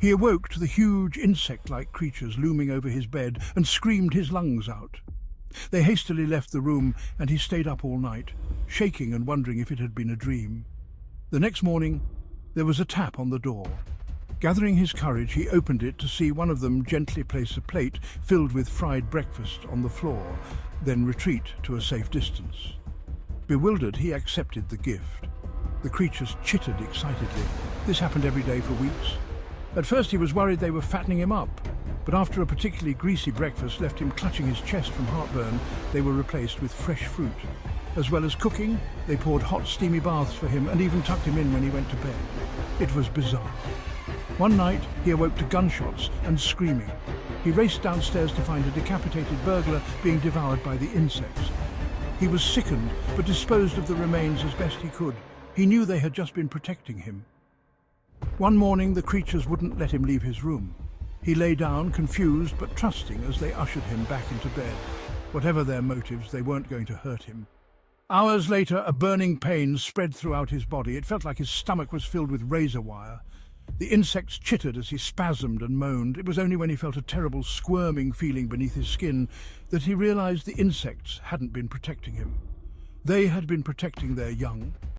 He awoke to the huge insect-like creatures looming over his bed and screamed his lungs out. They hastily left the room and he stayed up all night, shaking and wondering if it had been a dream. The next morning, there was a tap on the door. Gathering his courage, he opened it to see one of them gently place a plate filled with fried breakfast on the floor, then retreat to a safe distance. Bewildered, he accepted the gift. The creatures chittered excitedly. This happened every day for weeks. At first he was worried they were fattening him up, but after a particularly greasy breakfast left him clutching his chest from heartburn, they were replaced with fresh fruit. As well as cooking, they poured hot, steamy baths for him and even tucked him in when he went to bed. It was bizarre. One night, he awoke to gunshots and screaming. He raced downstairs to find a decapitated burglar being devoured by the insects. He was sickened, but disposed of the remains as best he could. He knew they had just been protecting him. One morning, the creatures wouldn't let him leave his room. He lay down, confused but trusting, as they ushered him back into bed. Whatever their motives, they weren't going to hurt him. Hours later, a burning pain spread throughout his body. It felt like his stomach was filled with razor wire. The insects chittered as he spasmed and moaned. It was only when he felt a terrible squirming feeling beneath his skin that he realized the insects hadn't been protecting him. They had been protecting their young.